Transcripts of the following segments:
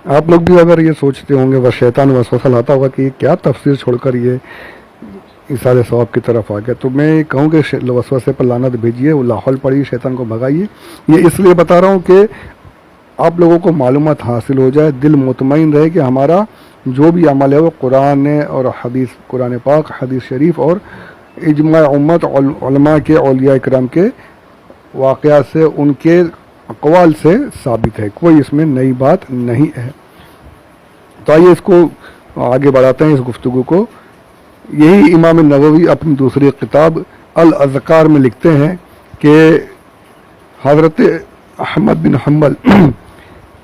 آپ لوگ بھی اگر یہ سوچتے ہوں گے وہ شیطان وسوسہ لاتا ہوگا کہ یہ کیا تفسیر چھوڑ کر یہ ایصال ثواب کی طرف آ گیا، تو میں کہوں کہ وسوسے پر لعنت بھیجیے، وہ لاحول پڑھیے، شیطان کو بھگائیے۔ یہ اس لیے بتا رہا ہوں کہ آپ لوگوں کو معلومات حاصل ہو جائے، دل مطمئن رہے کہ ہمارا جو بھی عمل ہے وہ قرآن اور حدیث، قرآن پاک، حدیث شریف اور اجماع امت، علماء کے، اولیاء کرام کے واقعات سے، ان کے اقوال سے ثابت ہے، کوئی اس میں نئی بات نہیں ہے۔ تو آئیے اس کو آگے بڑھاتے ہیں، اس گفتگو کو۔ یہی امام نووی اپنی دوسری کتاب الاذکار میں لکھتے ہیں کہ حضرت احمد بن حنبل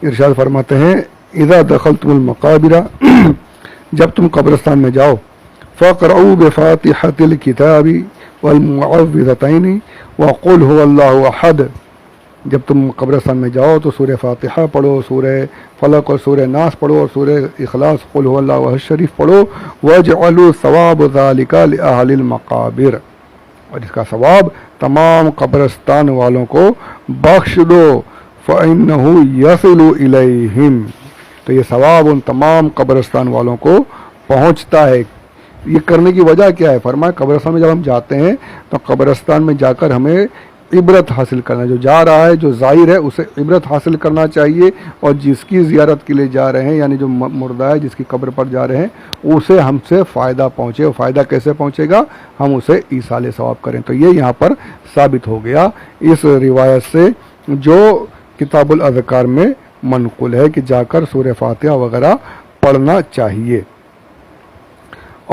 ارشاد فرماتے ہیں اذا دخلتم المقابر، جب تم قبرستان میں جاؤ، فقرؤوا بفاتحة الكتاب والمعوذتين وقل هو الله احد، جب تم قبرستان میں جاؤ تو سورہ فاتحہ پڑھو، سورہ فلق اور سورہ ناس پڑھو، اور سورہ اخلاص قل هو الله احد شریف پڑھو، واجعلوا ثواب ذلك لأهل المقابر، اور اس کا ثواب تمام قبرستان والوں کو بخش دو، فإنه يصل إليهم، تو یہ ثواب ان تمام قبرستان والوں کو پہنچتا ہے۔ یہ کرنے کی وجہ کیا ہے؟ فرمایا قبرستان میں جب ہم جاتے ہیں تو قبرستان میں جا کر ہمیں عبرت حاصل کرنا، جو جا رہا ہے، جو زائر ہے، اسے عبرت حاصل کرنا چاہیے، اور جس کی زیارت کے لیے جا رہے ہیں، یعنی جو مردہ ہے، جس کی قبر پر جا رہے ہیں، اسے ہم سے فائدہ پہنچے۔ اور فائدہ کیسے پہنچے گا؟ ہم اسے ایصال ثواب کریں۔ تو یہ یہاں پر ثابت ہو گیا اس روایت سے جو کتاب الاذکار میں منقول ہے کہ جا کر سورہ فاتحہ وغیرہ پڑھنا چاہیے۔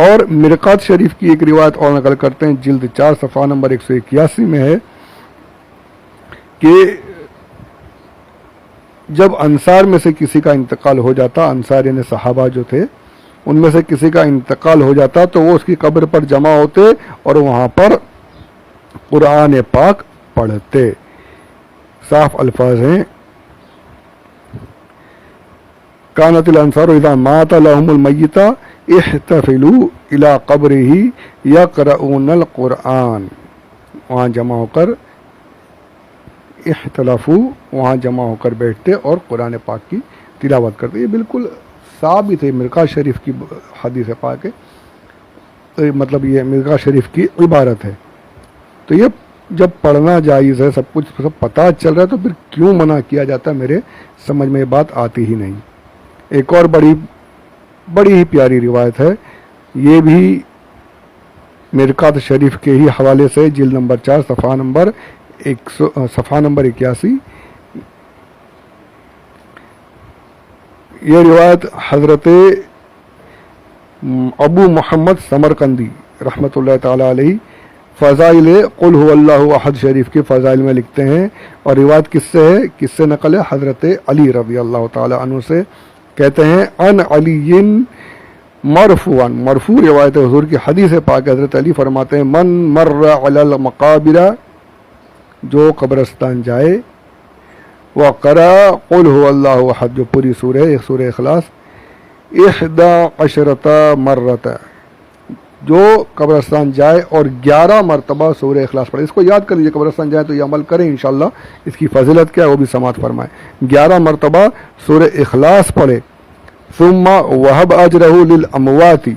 اور مرقات شریف کی ایک روایت اور نقل کرتے ہیں، جلد 4 صفحہ نمبر 181 میں ہے کہ جب انصار میں سے کسی کا انتقال ہو جاتا، انصار یعنی صحابہ جو تھے، ان میں سے کسی کا انتقال ہو جاتا تو وہ اس کی قبر پر جمع ہوتے اور وہاں پر قرآن پاک پڑھتے۔ صاف الفاظ ہیں، کانت الانصار اذا مات لهم المیت احتفلوا الى قبره یقرؤون القرآن، وہاں جمع ہو کر اختلافو، وہاں جمع ہو کر بیٹھتے اور قرآن پاک کی تلاوت کرتے۔ یہ بالکل ثابت ہے، مرقات شریف کی حدیث پاک ہے، مطلب یہ مرقات شریف کی عبارت ہے۔ تو یہ جب پڑھنا جائز ہے، سب کچھ سب پتہ چل رہا ہے، تو پھر کیوں منع کیا جاتا ہے؟ میرے سمجھ میں یہ بات آتی ہی نہیں۔ ایک اور بڑی ہی پیاری روایت ہے، یہ بھی مرقات شریف کے ہی حوالے سے، جلد نمبر 4 صفحہ نمبر 81۔ یہ روایت حضرت ابو محمد سمرقندی رحمۃ اللہ تعالی علیہ فضائل قل هو اللہ احد شریف کے فضائل میں لکھتے ہیں، اور روایت کس سے ہے؟ کس سے نقل ہے؟ حضرت علی رضی اللہ تعالی عنہ سے، کہتے ہیں ان علی مرفوعا، مرفوع روایت حضور کی حدیث پاک، حضرت علی فرماتے ہیں من مر علی المقابر، جو قبرستان جائے، وقرأ قل هو اللہ احد، جو پوری سورہ، ایک سورہ اخلاص، 11 مرۃ، جو قبرستان جائے اور 11 مرتبہ سورہ اخلاص پڑھے۔ اس کو یاد کر لیجیے، قبرستان جائے تو یہ عمل کریں انشاءاللہ، اس کی فضیلت کیا ہے وہ بھی سماعت فرمائیں۔ 11 مرتبہ سورہ اخلاص پڑھے، ثم وہب اجرہ للاموات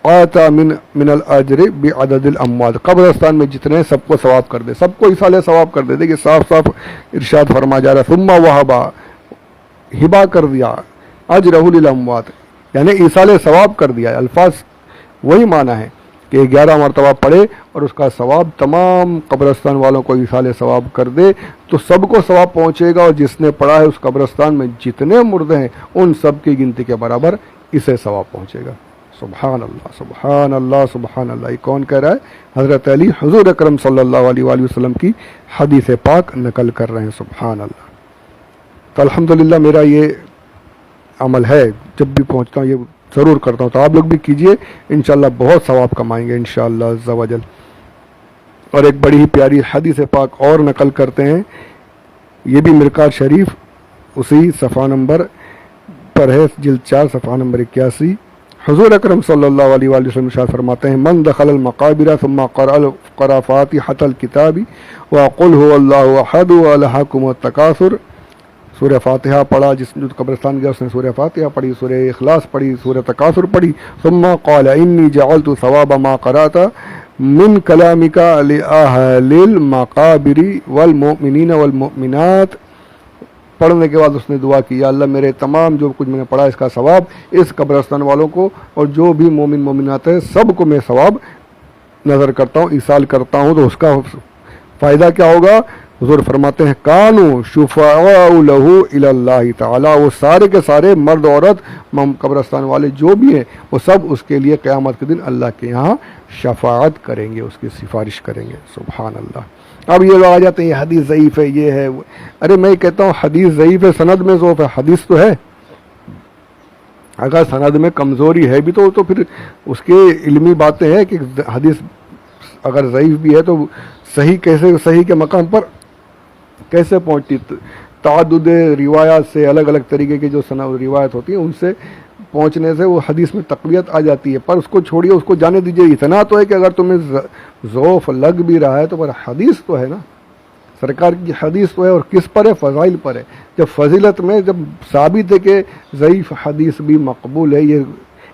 آتا من الاجر بعدد الاموات، قبرستان میں جتنے ہیں سب کو ثواب کر دے، سب کو ایصال ثواب کر دے۔ دیکھیے صاف صاف ارشاد فرما جا رہا ہے، ثم وہبا، ہبا کر دیا، اجرہ للاموات یعنی ایصال ثواب کر دیا۔ الفاظ وہی معنی ہے کہ 11 مرتبہ پڑھے اور اس کا ثواب تمام قبرستان والوں کو ایصال ثواب کر دے، تو سب کو ثواب پہنچے گا، اور جس نے پڑھا ہے اس قبرستان میں جتنے مردے ہیں ان سب کی گنتی کے برابر اسے ثواب پہنچے گا۔ سبحان اللہ، سبحان اللہ، سبحان اللہ۔ یہ کون کہہ رہا ہے؟ حضرت علی حضور اکرم صلی اللہ علیہ وآلہ وسلم کی حدیث پاک نقل کر رہے ہیں۔ سبحان اللہ۔ تو الحمدللہ میرا یہ عمل ہے، جب بھی پہنچتا ہوں یہ ضرور کرتا ہوں، تو آپ لوگ بھی کیجئے، انشاءاللہ بہت ثواب کمائیں گے انشاءاللہ عز و جل۔ اور ایک بڑی ہی پیاری حدیث پاک اور نقل کرتے ہیں، یہ بھی مرقات شریف اسی صفحہ نمبر پر ہے، جلد 4 صفحہ نمبر 81۔ حضور اکرم صلی اللہ علیہ وآلہ وسلم ارشاد فرماتے ہیں من دخل المقابر ثم قرأ فاتحة الكتاب وقل هو الله احد والهاكم التكاثر سورہ فاتحہ پڑھا، جس جو قبرستان گیا اس نے سورہ فاتحہ پڑھی، سورہ اخلاص پڑھی، سورہ تکاثر پڑھی. ثم قال انی جعلت ثواب ما قرأت من کلامک لأہل المقابر والمؤمنین والمؤمنات. پڑھنے کے بعد اس نے دعا کی، یا اللہ میرے تمام جو کچھ میں نے پڑھا اس کا ثواب اس قبرستان والوں کو اور جو بھی مومن مومنات ہیں سب کو میں ثواب نظر کرتا ہوں، ایصال کرتا ہوں. تو اس کا فائدہ کیا ہوگا؟ حضور فرماتے ہیں کانوا شفعاء لہ الی اللہ تعالی، وہ سارے کے سارے مرد عورت قبرستان والے جو بھی ہیں وہ سب اس کے لیے قیامت کے دن اللہ کے یہاں شفاعت کریں گے، اس کی سفارش کریں گے. سبحان اللہ. اب یہ لوگ آ جاتے ہیں یہ حدیث ضعیف ہے، یہ ہے. ارے میں کہتا ہوں حدیث ضعیف ہے، سند میں ضعف ہے، حدیث تو ہے. اگر سند میں کمزوری ہے بھی تو پھر اس کے علمی باتیں ہیں کہ حدیث اگر ضعیف بھی ہے تو صحیح کیسے، صحیح کے مقام پر کیسے پہنچتی. تعدد روایات سے، الگ الگ طریقے کی جو روایت ہوتی ہیں ان سے پہنچنے سے وہ حدیث میں تقویت آ جاتی ہے. پر اس کو چھوڑیے، اس کو جانے دیجیے. اتنا تو ہے کہ اگر تمہیں ضعف لگ بھی رہا ہے تو پر حدیث تو ہے نا، سرکار کی حدیث تو ہے. اور کس پر ہے؟ فضائل پر ہے. جب فضیلت میں جب ثابت ہے کہ ضعیف حدیث بھی مقبول ہے، یہ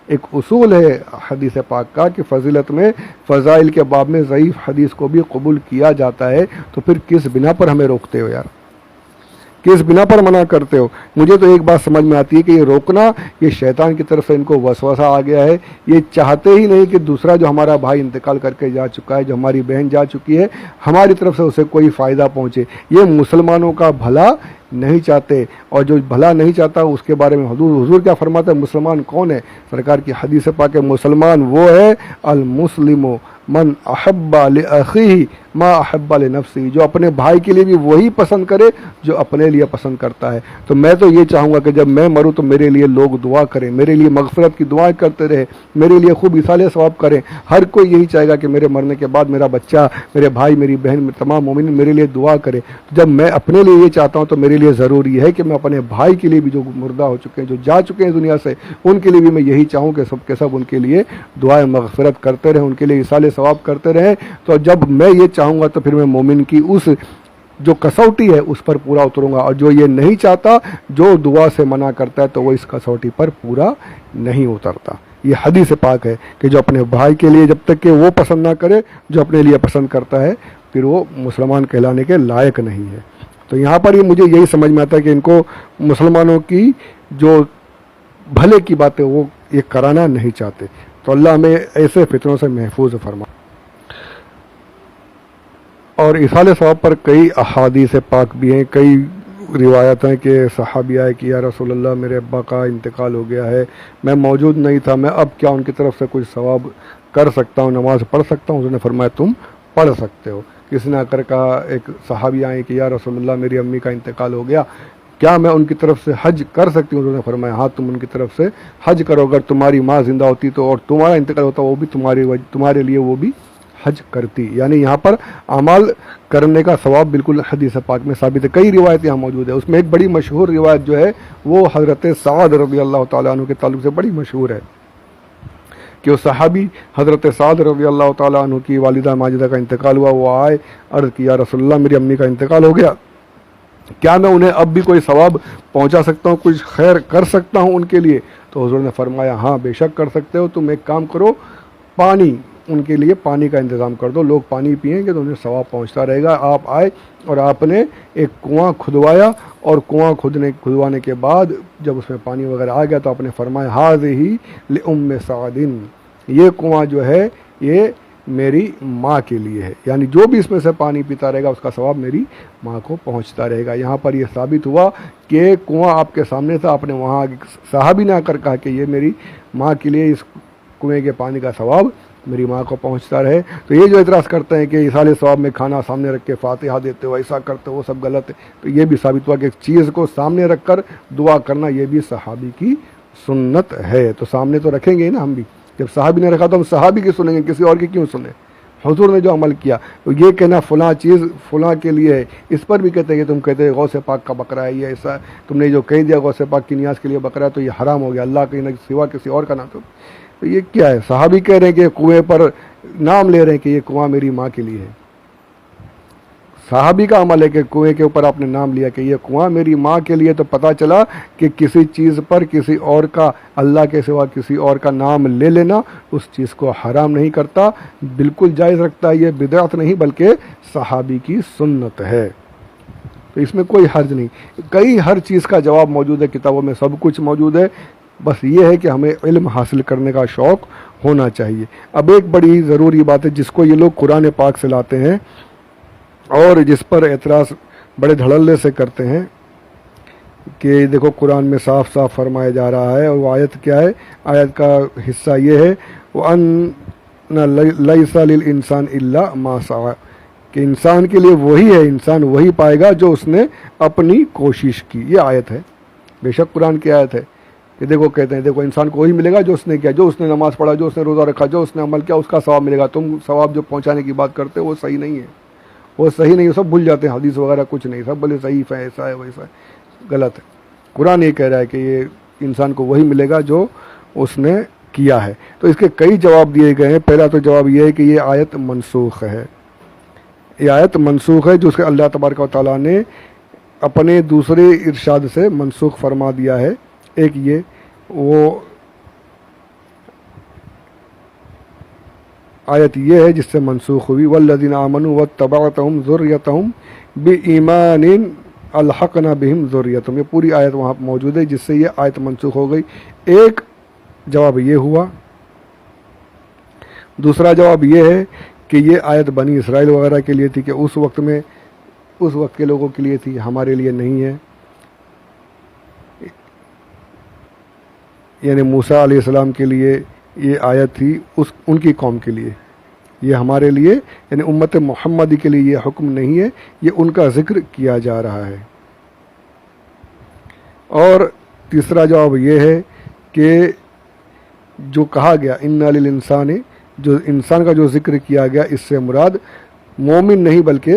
ایک اصول ہے حدیث پاک کا کہ فضیلت میں، فضائل کے باب میں ضعیف حدیث کو بھی قبول کیا جاتا ہے. تو پھر کس بنا پر ہمیں روکتے ہو یار؟ کس بنا پر منع کرتے ہو؟ مجھے تو ایک بات سمجھ میں آتی ہے کہ یہ روکنا یہ شیطان کی طرف سے ان کو وسوسہ آ گیا ہے. یہ چاہتے ہی نہیں کہ دوسرا جو ہمارا بھائی انتقال کر کے جا چکا ہے، جو ہماری بہن جا چکی ہے، ہماری طرف سے اسے کوئی فائدہ پہنچے. یہ مسلمانوں کا بھلا نہیں چاہتے، اور جو بھلا نہیں چاہتا اس کے بارے میں حضور کیا فرماتا ہے؟ مسلمان کون ہے؟ سرکار کی حدیث پاک ہے مسلمان وہ ہے المسلم من احب لاخیہ ما احب لنفسہ، جو اپنے بھائی کے لیے بھی وہی پسند کرے جو اپنے لیے پسند کرتا ہے. تو میں تو یہ چاہوں گا کہ جب میں مروں تو میرے لیے لوگ دعا کریں، میرے لیے مغفرت کی دعائیں کرتے رہے، میرے لیے خوب ایصال ثواب کریں. ہر کوئی یہی چاہے گا کہ میرے مرنے کے بعد میرا بچہ، میرے بھائی، میری بہن، تمام مومن میرے لیے دعا کرے. جب میں اپنے لیے یہ چاہتا ہوں تو میرے لیے ضروری ہے کہ میں اپنے بھائی کے لیے بھی جو مردہ ہو چکے ہیں، جو جا چکے ہیں دنیا سے، ان کے لیے بھی میں یہی چاہوں کہ سب کے سب ان کے لیے دعائیں مغفرت کرتے رہیں، ان کے لیے ایصال ثواب کرتے رہیں. تو جب میں یہ چاہوں گا تو پھر میں مومن کی اس جو کسوٹی ہے اس پر پورا اتروں گا. اور جو یہ نہیں چاہتا، جو دعا سے منع کرتا ہے، تو وہ اس کسوٹی پر پورا نہیں اترتا. یہ حدیث پاک ہے کہ جو اپنے بھائی کے لیے جب تک کہ وہ پسند نہ کرے، جو اپنے لیے پسند کرتا ہے، پھر وہ مسلمان کہلانے کے لائق نہیں ہے. تو یہاں پر مجھے یہی سمجھ میں آتا ہے کہ ان کو مسلمانوں کی جو بھلے کی باتیں وہ یہ کرانا نہیں چاہتے. تو اللہ ہمیں ایسے فتنوں سے محفوظ فرما. اور ایصال ثواب پر کئی احادیث پاک بھی ہیں، کئی روایت ہیں کہ صحابی آئے کہ یا رسول اللہ میرے ابا کا انتقال ہو گیا ہے، میں موجود نہیں تھا، میں اب کیا ان کی طرف سے کچھ ثواب کر سکتا ہوں، نماز پڑھ سکتا ہوں؟ انہوں نے فرمایا تم پڑھ سکتے ہو. کسی نے آ کر کہا، ایک صحابی آئے کہ یا رسول اللہ میری امی کا انتقال ہو گیا، کیا میں ان کی طرف سے حج کر سکتی ہوں؟ انہوں نے فرمایا ہاں تم ان کی طرف سے حج کرو. اگر تمہاری ماں زندہ ہوتی تو اور تمہارا انتقال ہوتا وہ بھی تمہارے لیے وہ بھی حج کرتی. یعنی یہاں پر اعمال کرنے کا ثواب بالکل حدیث پاک میں ثابت ہے. کئی روایت یہاں موجود ہے. اس میں ایک بڑی مشہور روایت جو ہے وہ حضرت سعد رضی اللہ تعالیٰ عنہ کے تعلق سے بڑی مشہور ہے کہ وہ صحابی حضرت سعد رضی اللہ تعالیٰ عنہ کی والدہ ماجدہ کا انتقال ہوا. وہ آئے، عرض کیا رسول اللہ میری امی کا انتقال ہو گیا، کیا میں انہیں اب بھی کوئی ثواب پہنچا سکتا ہوں، کچھ خیر کر سکتا ہوں ان کے لیے؟ تو حضور نے فرمایا ہاں بے شک کر سکتے ہو. تم ایک کام کرو، پانی، ان کے لیے پانی کا انتظام کر دو، لوگ پانی پئیں گے تو انہیں ثواب پہنچتا رہے گا. آپ آئے اور آپ نے ایک کنواں کھدوایا، اور کنواں کھدوانے کے بعد جب اس میں پانی وغیرہ آ گیا تو آپ نے فرمایا ھذہ لأم سعد، یہ کنواں جو ہے یہ میری ماں کے لیے ہے. یعنی جو بھی اس میں سے پانی پیتا رہے گا اس کا ثواب میری ماں کو پہنچتا رہے گا. یہاں پر یہ ثابت ہوا کہ کنواں آپ کے سامنے تھا، آپ نے وہاں صحابی نے آ کر کہا کہ یہ میری ماں کے لیے اس کنویں کے پانی کا ثواب میری ماں کو پہنچتا رہے. تو یہ جو اعتراض کرتے ہیں کہ ایصال ثواب میں کھانا سامنے رکھ کے فاتحہ دیتے ہو، ایسا کرتے ہو، وہ سب غلط ہے. تو یہ بھی ثابت ہوا کہ ایک چیز کو سامنے رکھ کر دعا کرنا یہ بھی صحابی کی سنت ہے. تو سامنے تو رکھیں گے نا ہم بھی. جب صحابی نے رکھا تو ہم صحابی کی سنیں گے، کسی اور کی کیوں سنیں؟ حضور نے جو عمل کیا، تو یہ کہنا فلاں چیز فلاں کے لیے ہے، اس پر بھی کہتے ہیں کہ تم کہتے ہیں غوث پاک کا بکرا ہے، یہ ایسا تم نے جو کہہ دیا غوث پاک کی نیاز کے لیے بکرا ہے تو یہ حرام ہو گیا، اللہ کے سوا کسی اور کا نام. تو یہ کیا ہے؟ صحابی کہہ رہے ہیں کہ کنویں پر نام لے رہے ہیں کہ یہ کنواں میری ماں کے لیے ہے. صحابی کا عمل ہے کہ کنویں کے اوپر آپ نے نام لیا کہ یہ کنواں میری ماں کے لیے، تو پتہ چلا کہ کسی چیز پر کسی اور کا، اللہ کے سوا کسی اور کا نام لے لینا اس چیز کو حرام نہیں کرتا، بالکل جائز رکھتا ہے، یہ بدعت نہیں بلکہ صحابی کی سنت ہے، تو اس میں کوئی حرج نہیں۔ کئی ہر چیز کا جواب موجود ہے کتابوں میں، سب کچھ موجود ہے، بس یہ ہے کہ ہمیں علم حاصل کرنے کا شوق ہونا چاہیے۔ اب ایک بڑی ضروری بات ہے جس کو یہ لوگ قرآن پاک سے لاتے ہیں اور جس پر اعتراض بڑے دھڑلے سے کرتے ہیں کہ دیکھو قرآن میں صاف صاف فرمایا جا رہا ہے، اور وہ آیت کیا ہے؟ آیت کا حصہ یہ ہے وَأَنَّ لَيْسَ لِلْإِنسَانِ إِلَّا مَا سَعَى، کہ انسان کے لیے وہی ہے، انسان وہی پائے گا جو اس نے اپنی کوشش کی۔ یہ آیت ہے، بے شک قرآن کی آیت ہے کہ دیکھو کہتے ہیں دیکھو انسان کو وہی ملے گا جو اس نے کیا، جو اس نے نماز پڑھا، جو اس نے روزہ رکھا، جو اس نے عمل کیا، اس کا ثواب ملے گا۔ تم ثواب جو پہنچانے کی بات کرتے ہو وہ صحیح نہیں ہے، وہ صحیح نہیں ہے، سب بھول جاتے ہیں، حدیث وغیرہ کچھ نہیں، سب بولے صحیح ہے، ایسا ہے ویسا ہے، غلط ہے۔ قرآن یہ کہہ رہا ہے کہ یہ انسان کو وہی ملے گا جو اس نے کیا ہے۔ تو اس کے کئی جواب دیے گئے ہیں۔ پہلا تو جواب یہ ہے کہ یہ آیت منسوخ ہے، یہ آیت منسوخ ہے جو اس کے اللہ تبارک و تعالیٰ نے اپنے دوسرے ارشاد سے منسوخ فرما دیا ہے۔ ایک یہ وہ آیت یہ ہے جس سے منسوخ ہوئی، والذین آمنوا واتبعتہم ذریتہم بایمان الحقنا بہم ذریتہم، یہ پوری آیت وہاں موجود ہے جس سے یہ آیت منسوخ ہو گئی۔ ایک جواب یہ ہوا۔ دوسرا جواب یہ ہے کہ یہ آیت بنی اسرائیل وغیرہ کے لیے تھی، کہ اس وقت میں اس وقت کے لوگوں کے لیے تھی، ہمارے لیے نہیں ہے، یعنی موسیٰ علیہ السلام کے لیے یہ آیت تھی، ان کی قوم کے لیے، یہ ہمارے لیے یعنی امت محمدی کے لیے یہ حکم نہیں ہے، یہ ان کا ذکر کیا جا رہا ہے۔ اور تیسرا جواب یہ ہے کہ جو کہا گیا ان للانسان، جو انسان کا جو ذکر کیا گیا، اس سے مراد مومن نہیں بلکہ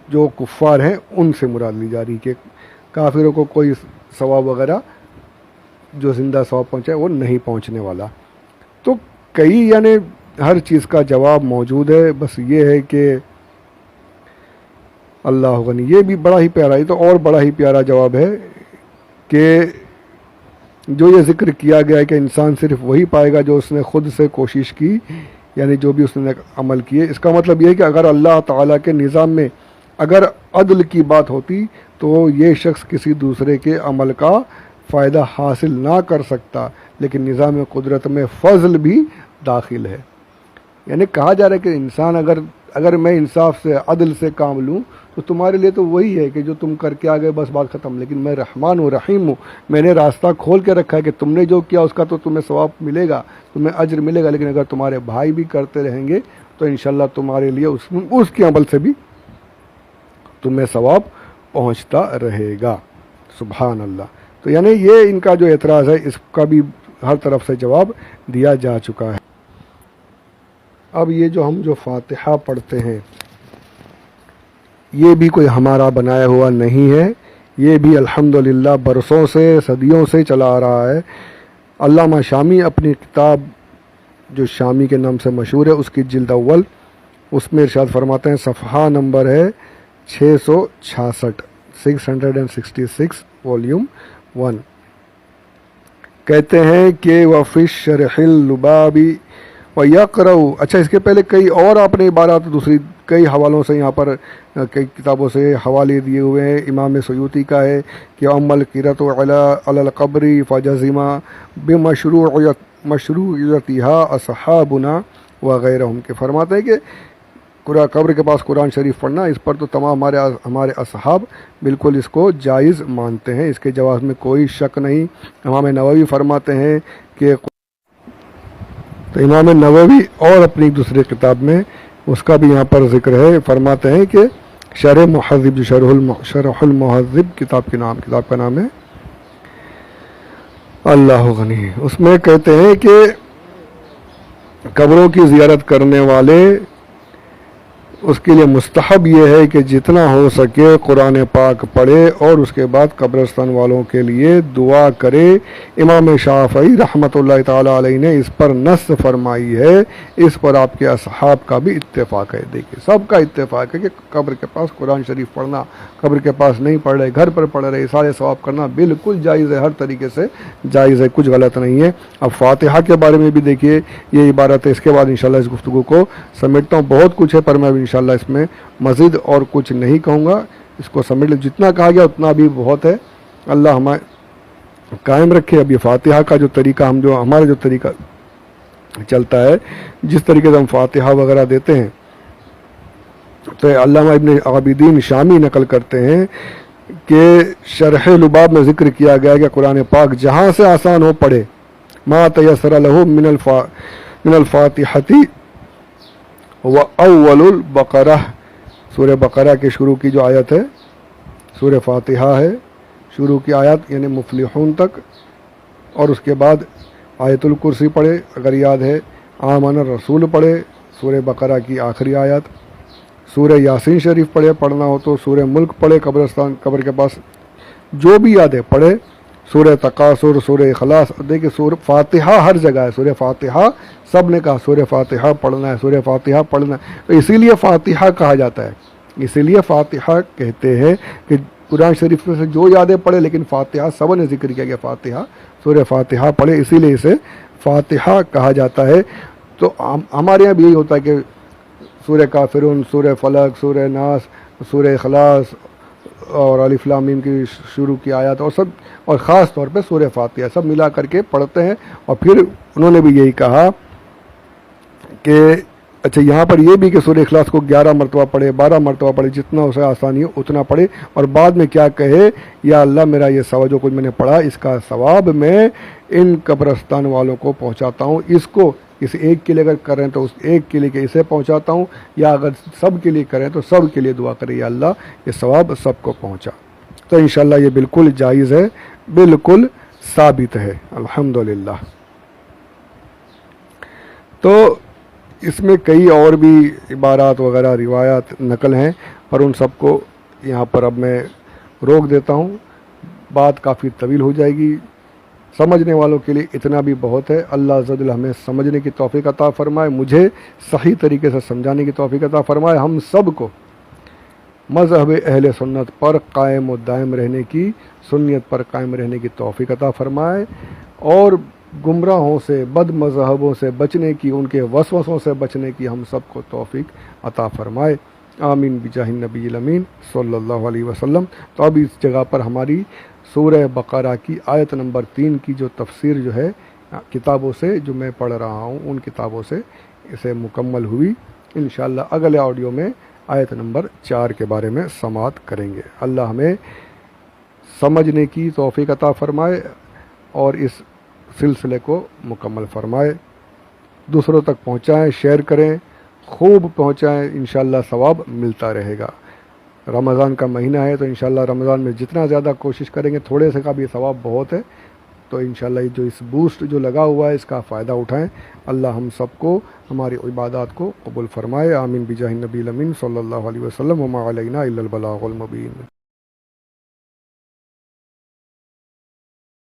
جو کفار ہیں ان سے مراد لی جا رہی، کہ کافروں کو کوئی ثواب وغیرہ جو زندہ ثواب پہنچائے وہ نہیں پہنچنے والا۔ تو کئی یعنی ہر چیز کا جواب موجود ہے، بس یہ ہے کہ اللہ غنی۔ یہ بھی بڑا ہی پیارا، یہ تو اور بڑا ہی پیارا جواب ہے کہ جو یہ ذکر کیا گیا ہے کہ انسان صرف وہی پائے گا جو اس نے خود سے کوشش کی، یعنی جو بھی اس نے عمل کیے۔ اس کا مطلب یہ ہے کہ اگر اللہ تعالیٰ کے نظام میں اگر عدل کی بات ہوتی تو یہ شخص کسی دوسرے کے عمل کا فائدہ حاصل نہ کر سکتا، لیکن نظام قدرت میں فضل بھی داخل ہے۔ یعنی کہا جا رہا ہے کہ انسان اگر میں انصاف سے عدل سے کام لوں تو تمہارے لیے تو وہی ہے کہ جو تم کر کے آ گئے، بس بات ختم، لیکن میں رحمان و رحیم ہوں، میں نے راستہ کھول کے رکھا ہے کہ تم نے جو کیا اس کا تو تمہیں ثواب ملے گا، تمہیں اجر ملے گا، لیکن اگر تمہارے بھائی بھی کرتے رہیں گے تو انشاءاللہ تمہارے لیے اس کے عمل سے بھی تمہیں ثواب پہنچتا رہے گا۔ سبحان اللہ۔ تو یعنی یہ ان کا جو اعتراض ہے اس کا بھی ہر طرف سے جواب دیا جا چکا ہے۔ اب یہ جو ہم جو فاتحہ پڑھتے ہیں یہ بھی کوئی ہمارا بنایا ہوا نہیں ہے، یہ بھی الحمدللہ برسوں سے صدیوں سے چلا آ رہا ہے۔ علامہ شامی اپنی کتاب جو شامی کے نام سے مشہور ہے اس کی جلد اول، اس میں ارشاد فرماتے ہیں، صفحہ نمبر ہے 666 666 والیوم 1، کہتے ہیں کہ وَفِي الشَّرْحِ اللُّبَابِ وَيَقْرَأُ۔ اچھا، اس کے پہلے کئی اور آپ نے عبارات دوسری کئی حوالوں سے یہاں پر کئی کتابوں سے حوالے دیے ہوئے ہیں۔ امام سیوطی کا ہے کہ عمل قرۃ علی القبر فجزم بمشروعیتها اصحابنا وغیرہم، کہ فرماتے ہیں کہ قبر کے پاس قرآن شریف پڑھنا، اس پر تو تمام ہمارے اصحاب بالکل اس کو جائز مانتے ہیں، اس کے جواز میں کوئی شک نہیں۔ امام نووی فرماتے ہیں کہ تو امام نووی اور اپنی دوسری کتاب میں اس کا بھی یہاں پر ذکر ہے، فرماتے ہیں کہ شرح مہذب، جو شرح المہذب کتاب کا نام ہے، اللہ غنی، اس میں کہتے ہیں کہ قبروں کی زیارت کرنے والے اس کے لیے مستحب یہ ہے کہ جتنا ہو سکے قرآن پاک پڑھے اور اس کے بعد قبرستان والوں کے لیے دعا کرے۔ امام شافعی رحمۃ اللہ تعالی علیہ نے اس پر نص فرمائی ہے، اس پر آپ کے اصحاب کا بھی اتفاق ہے۔ دیکھیے سب کا اتفاق ہے کہ قبر کے پاس قرآن شریف پڑھنا، قبر کے پاس نہیں پڑھ رہے گھر پر پڑھ رہے سارے ثواب کرنا بالکل جائز ہے، ہر طریقے سے جائز ہے، کچھ غلط نہیں ہے۔ اب فاتحہ کے بارے میں بھی دیکھیے یہ عبارت ہے، اس کے بعد انشاءاللہ اس گفتگو کو سمیٹتا ہوں۔ بہت کچھ ہے پر میں انشاءاللہ اس میں مزید اور کچھ نہیں کہوں گا، اس کو سمیٹ لیں، جتنا کہا گیا اتنا بھی بہت ہے۔ اللہ ہمیں قائم رکھے۔ اب یہ فاتحہ کا جو طریقہ ہمارا جو طریقہ چلتا ہے، جس طریقے سے ہم فاتحہ وغیرہ دیتے ہیں، تو علامہ ابن عابدین شامی نقل کرتے ہیں کہ شرح لباب میں ذکر کیا گیا کہ قرآن پاک جہاں سے آسان ہو پڑھے، ما تیسر لہ من الفاتحۃ و اول البقرہ، سورہ بقرہ کے شروع کی جو آیت ہے سورہ فاتحہ ہے، شروع کی آیت یعنی مفلحون تک، اور اس کے بعد آیت الکرسی پڑھے اگر یاد ہے، آمن الرسول پڑھے، سورہ بقرہ کی آخری آیت، سورہ یاسین شریف پڑھنا ہو تو سورہ ملک پڑھے، قبر کے پاس جو بھی یاد ہے پڑھے، سورہ تکاثر، سورہ اخلاص۔ دیکھیں سورہ فاتحہ ہر جگہ ہے، سورہ فاتحہ سب نے کہا سورہ فاتحہ پڑھنا ہے، سورہ فاتحہ پڑھنا ہے، تو اسی لیے فاتحہ کہا جاتا ہے، اسی لیے فاتحہ کہتے ہیں کہ قرآن شریف میں سے جو یادیں پڑھے، لیکن فاتحہ سب نے ذکر کیا کہ فاتحہ، سورہ فاتحہ پڑھے، اسی لیے اسے فاتحہ کہا جاتا ہے۔ تو ہمارے یہاں بھی یہی ہوتا ہے کہ سورہ کافرون، سورہ فلق، سورہ ناس، سورہ اخلاص اور الف لام میم کی شروع کی آیات اور سب، اور خاص طور پہ سورہ فاتحہ سب ملا کر کے پڑھتے ہیں۔ اور پھر انہوں نے بھی یہی کہا کہ اچھا یہاں پر یہ بھی کہ سورہ اخلاص کو 11 مرتبہ پڑھے، 12 مرتبہ پڑھے، جتنا اسے آسانی ہو اتنا پڑھے، اور بعد میں کیا کہے، یا اللہ میرا یہ ثواب جو کچھ میں نے پڑھا اس کا ثواب میں ان قبرستان والوں کو پہنچاتا ہوں، اس کو اس ایک کے لیے اگر کریں تو اس ایک کے لیے کہ اسے پہنچاتا ہوں، یا اگر سب کے لیے کریں تو سب کے لیے دعا کرے یا اللہ یہ ثواب سب کو پہنچا۔ تو انشاءاللہ یہ بالکل جائز ہے، بالکل ثابت ہے، الحمدللہ۔ تو اس میں کئی اور بھی عبارات وغیرہ روایات نقل ہیں، پر ان سب کو یہاں پر اب میں روک دیتا ہوں، بات کافی طویل ہو جائے گی۔ سمجھنے والوں کے لیے اتنا بھی بہت ہے۔ اللہ عز و جل ہمیں سمجھنے کی توفیق عطا فرمائے، مجھے صحیح طریقے سے سمجھانے کی توفیق عطا فرمائے، ہم سب کو مذہب اہل سنت پر قائم و دائم رہنے کی، سنیت پر قائم رہنے کی توفیق عطا فرمائے، اور گمراہوں سے، بد مذہبوں سے بچنے کی، ان کے وسوسوں سے بچنے کی ہم سب کو توفیق عطا فرمائے، آمین بجاہ النبی الامین صلی اللہ علیہ وسلم۔ تو اب اس جگہ پر ہماری سورہ بقرہ کی آیت نمبر 3 کی جو تفسیر جو ہے کتابوں سے جو میں پڑھ رہا ہوں ان کتابوں سے اسے مکمل ہوئی۔ انشاءاللہ اگلے آڈیو میں آیت نمبر 4 کے بارے میں سماعت کریں گے۔ اللہ ہمیں سمجھنے کی توفیق عطا فرمائے اور اس سلسلے کو مکمل فرمائے، دوسروں تک پہنچائیں، شیئر کریں، خوب پہنچائیں، انشاءاللہ ثواب ملتا رہے گا۔ رمضان کا مہینہ ہے تو انشاءاللہ رمضان میں جتنا زیادہ کوشش کریں گے، تھوڑے سے کا بھی ثواب بہت ہے، تو انشاءاللہ یہ جو اس بوسٹ جو لگا ہوا ہے اس کا فائدہ اٹھائیں۔ اللہ ہم سب کو ہماری عبادات کو قبول فرمائے، آمین بجاہ النبی الامین صلی اللہ علیہ وسلم، وما علینا الا البلاغ المبین۔